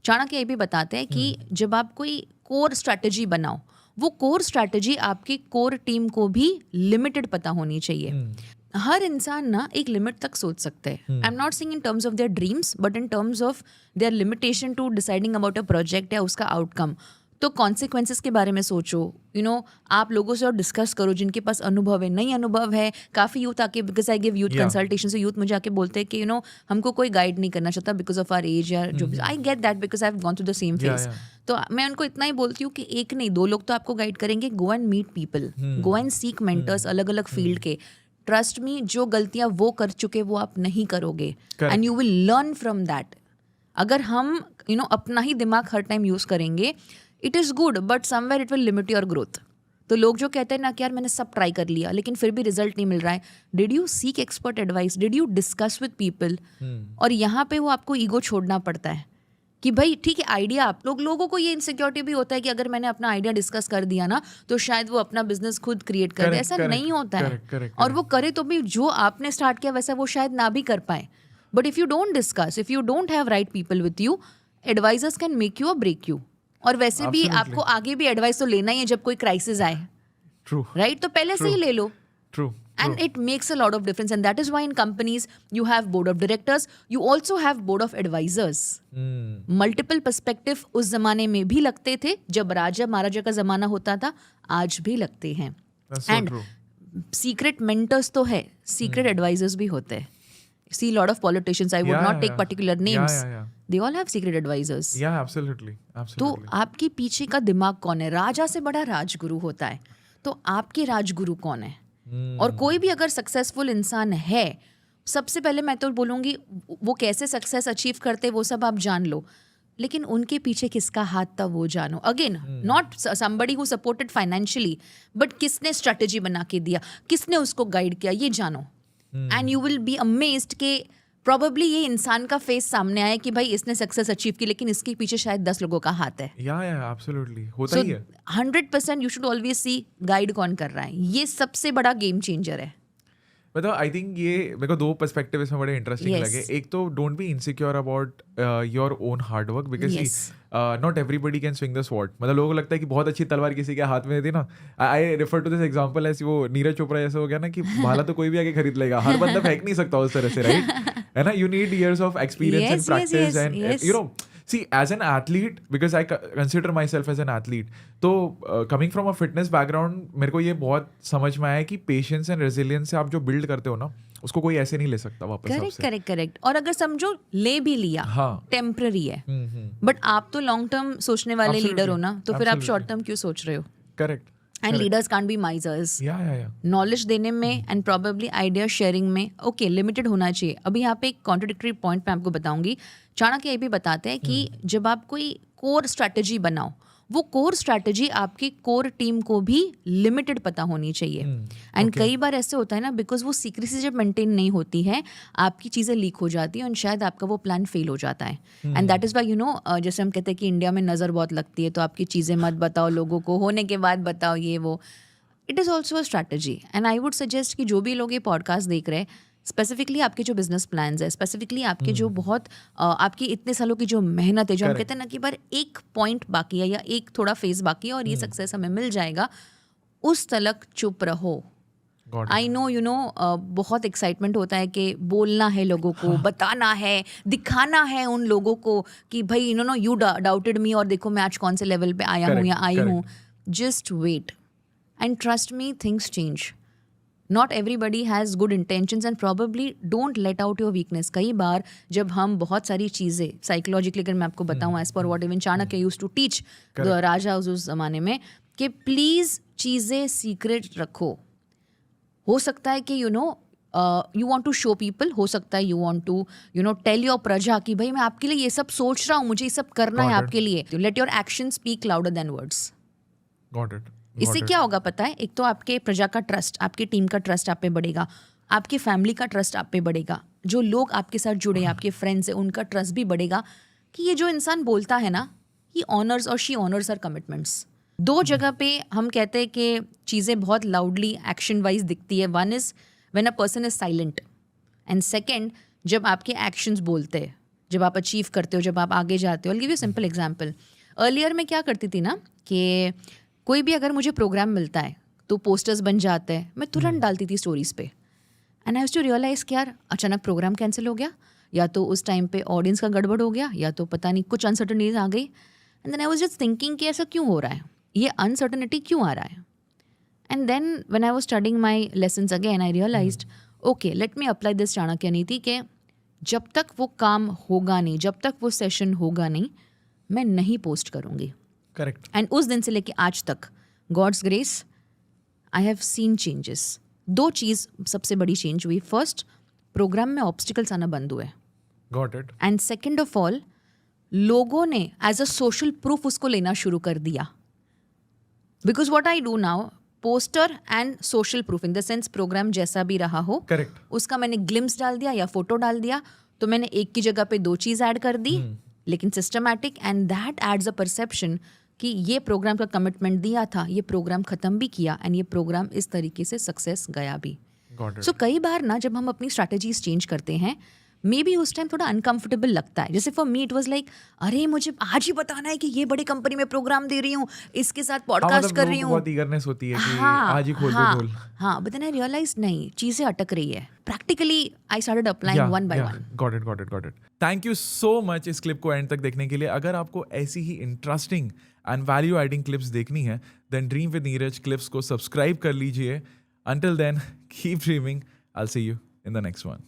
चाणक्य ये भी बताते हैं कि जब आप कोई कोर स्ट्रैटेजी बनाओ, वो कोर स्ट्रैटेजी आपकी कोर टीम को भी लिमिटेड पता होनी चाहिए। हर इंसान ना एक लिमिट तक सोच सकते हैं। I am not saying in terms of their dreams but in terms of their limitation to deciding about a project या उसका आउटकम। तो कॉन्सिक्वेंसेस के बारे में सोचो, आप लोगों से और डिस्कस करो जिनके पास अनुभव है, नहीं अनुभव है। काफ़ी यूथ आके, because I give youth consultation, से यूथ मुझे आके बोलते हैं कि हमको कोई गाइड नहीं करना चाहता बिकॉज ऑफ आर एज या जो भी। I get that because I have gone through the same phase. तो मैं उनको इतना ही बोलती हूँ कि एक नहीं 2 लोग तो आपको गाइड करेंगे। Go and meet people, go and seek mentors अलग अलग फील्ड के। ट्रस्ट मी, जो गलतियां वो कर चुके वो आप नहीं करोगे and you will learn from that. अगर हम अपना ही दिमाग हर टाइम यूज करेंगे, it is good but somewhere it will limit your growth. तो लोग जो कहते हैं ना कि यार मैंने सब ट्राई कर लिया लेकिन फिर भी रिजल्ट नहीं मिल रहा है, did you seek expert advice, did you discuss with people? और यहाँ पे वो आपको ईगो छोड़ना पड़ता है कि भाई ठीक है आइडिया, आप लोगों को ये इनसिक्योरिटी भी होता है कि अगर मैंने अपना आइडिया डिस्कस कर दिया ना तो शायद वो अपना बिजनेस खुद क्रिएट कर दे। ऐसा नहीं होता है। और वो करे तो भी जो आपने स्टार्ट किया वैसा वो शायद ना भी कर पाए। But if you don't discuss, if you don't have right people with you, advisers can make you और ब्रेक यू। और वैसे भी आपको आगे भी एडवाइस तो लेना ही है जब कोई क्राइसिस आए, राइट? तो पहले से ही ले लो। And it makes a lot of difference, and that is why in companies you have board of directors, you also have board of advisors. Multiple perspective उस जमाने में भी लगते थे जब राजा महाराजा का जमाना होता था, आज भी लगते हैं। And secret mentors तो है, secret advisors भी होते हैं। See lot of politicians, I would not take particular names. They all have secret advisors. Yeah, absolutely. तो आपके पीछे का दिमाग कौन है? राजा से बड़ा राजगुरु होता है, तो आपके राजगुरु कौन है? और कोई भी अगर सक्सेसफुल इंसान है, सबसे पहले मैं तो बोलूँगी वो कैसे सक्सेस अचीव करते वो सब आप जान लो, लेकिन उनके पीछे किसका हाथ था वो जानो। Again not somebody who supported financially, but किसने स्ट्रेटेजी बना के दिया, किसने उसको गाइड किया, ये जानो। And you will be amazed कि प्रॉबेबली ये इंसान का फेस सामने आया कि भाई इसने सक्सेस अचीव की लेकिन इसके पीछे शायद 10 लोगों का हाथ है। एब्सोल्युटली होता ही है। 100% you should always see guide कौन कर रहा है। ये सबसे बड़ा गेम चेंजर है। मतलब आई थिंक ये मेरे को 2 पर्सपेक्टिव इसमें बड़े इंटरेस्टिंग लगे। एक तो don't be insecure about your own hard work, because not everybody can swing the sword. मतलब लोगों को लगता है कि बहुत अच्छी तलवार किसी के हाथ में थी ना। I refer to this example as वो नीरज चोपड़ा जैसे हो गया ना कि भाला तो कोई भी आके खरीद लेगा, हर बंदा फेंक नहीं सकता उस तरह से, राइट? है ना, you need years of experience and practice and see, as an athlete, because I consider myself as an athlete, तो coming from a fitness background, मेरे को ये बहुत समझ में आया कि पेशेंस एंड रेजिलियंस से आप जो बिल्ड करते हो ना, उसको कोई ऐसे नहीं ले सकता वापस। करेक्ट। और अगर समझो ले भी लिया, टेम्पररी है, बट आप तो लॉन्ग टर्म सोचने वाले लीडर हो ना, तो फिर आप शॉर्ट टर्म क्यों सोच रहे हो? Correct. And leaders can't be माइजर्स। Knowledge देने में एंड प्रोबेबली आइडिया शेयरिंग में लिमिटेड होना चाहिए। अभी यहाँ पे एक कॉन्ट्रडिक्टरी पॉइंट मैं आपको बताऊंगी। चाणक्य ये भी बताते हैं कि जब आप कोई कोर स्ट्रैटेजी बनाओ, वो कोर स्ट्रैटेजी आपकी कोर टीम को भी लिमिटेड पता होनी चाहिए। एंड कई बार ऐसे होता है ना, बिकॉज वो सीक्रेसी जब मेंटेन नहीं होती है, आपकी चीज़ें लीक हो जाती हैं और शायद आपका वो प्लान फेल हो जाता है। एंड दैट इज़ वाई जैसे हम कहते हैं कि इंडिया में नज़र बहुत लगती है, तो आपकी चीज़ें मत बताओ लोगों को, होने के बाद बताओ ये वो। It is also a strategy. And I would suggest कि जो भी लोग ये पॉडकास्ट देख रहे हैं, स्पेसिफिकली आपके जो बिजनेस प्लान्स है, स्पेसिफिकली आपके जो बहुत आपकी इतने सालों की जो मेहनत है, जो हम कहते हैं ना कि बार एक पॉइंट बाकी है या एक थोड़ा फेज बाकी है और ये सक्सेस हमें मिल जाएगा, उस तलक चुप रहो। आई नो बहुत एक्साइटमेंट होता है कि बोलना है लोगों को, बताना है, दिखाना है उन लोगों को कि भाई यू डाउटेड मी और देखो मैं आज कौन से लेवल पे आया हूँ या आई हूँ। Just wait and trust me, things change. Not everybody has good intentions and probably don't let out your weakness. कई बार जब हम बहुत सारी चीज़ें साइकोलॉजिकली, अगर मैं आपको बताऊँ as per what even Chanakya used to teach the raja उस ज़माने में, कि प्लीज़ चीज़ें सीक्रेट रखो। हो सकता है कि you want to show people, हो सकता है you want to tell your प्रजा कि भाई मैं आपके लिए ये सब सोच रहा हूँ, मुझे ये सब करना है आपके लिए। Let your actions speak louder than words. Got it. इससे क्या होगा पता है? एक तो आपके प्रजा का ट्रस्ट, आपकी टीम का ट्रस्ट आप पे बढ़ेगा, आपकी फैमिली का ट्रस्ट आप पे बढ़ेगा, जो लोग आपके साथ जुड़े, आपके फ्रेंड्स हैं, उनका ट्रस्ट भी बढ़ेगा कि ये जो इंसान बोलता है ना, ही ऑनर्स और शी ऑनर्स हर कमिटमेंट्स। 2 जगह पे हम कहते हैं कि चीज़ें बहुत लाउडली एक्शन वाइज दिखती है। 1 is when a person is silent, and 2nd जब आपके एक्शंस बोलते हैं। जब आप अचीव करते हो, जब आप आगे जाते हो। I'll give you a simple example. Earlier मैं क्या करती थी ना कि कोई भी अगर मुझे प्रोग्राम मिलता है तो पोस्टर्स बन जाते हैं, मैं तुरंत डालती थी स्टोरीज पे। And I have to realise कि यार अचानक प्रोग्राम कैंसिल हो गया, या तो उस टाइम पे ऑडियंस का गड़बड़ हो गया, या तो पता नहीं कुछ अनसर्टनिटीज आ गई। And then I was just thinking कि ऐसा क्यों हो रहा है, ये अनसर्टनिटी क्यों आ रहा है। And then when I was studying my lessons again I realised okay let me apply this Chanakya Niti के जब तक वो काम होगा नहीं, जब तक वो सेशन होगा नहीं, मैं नहीं पोस्ट करूँगी। करेक्ट। एंड उस दिन से लेके आज तक God's grace I have seen changes. 2 चीज़ सबसे बड़ी चेंज हुई। फर्स्ट, प्रोग्राम में ऑब्स्टिकल्स आना बंद हुए। Got it. And second of all, लोगों ने एज अ सोशल प्रूफ उसको लेना शुरू कर दिया। Because what I do now, poster and social proof in the sense program जैसा भी रहा हो, करेक्ट, उसका मैंने ग्लिम्स डाल दिया या फोटो डाल दिया, तो मैंने एक की जगह पे 2 चीज़ ऐड कर दी, लेकिन systematic, and that adds a perception कि ये प्रोग्राम का कमिटमेंट दिया था, ये प्रोग्राम खत्म भी किया, एंड ये प्रोग्राम इस तरीके से सक्सेस गया भी। Got it. सो कई बार ना जब हम अपनी स्ट्रैटेजीज चेंज करते हैं, मे बी उस टाइम थोड़ा अनकंफर्टेबल लगता है। जैसे for me it was like अरे मुझे आज ही बताना है कि ये बड़ी कंपनी में प्रोग्राम दे रही हूँ, इसके साथ पॉडकास्ट कर रही हूँ। बहुत ईगरनेस होती है कि आज ही खोल दो ढोल। हाँ, बट देन आई रियलाइज नहीं, चीजें अटक रही है। Practically I started applying one by one. Got it. Thank you so much इस क्लिप को एंड तक देखने के लिए। अगर आपको ऐसी ही interesting and value adding clips देखनी है then dream with Neeraj clips को सब्सक्राइब कर लीजिए। Until then keep dreaming. I will see you in the next one.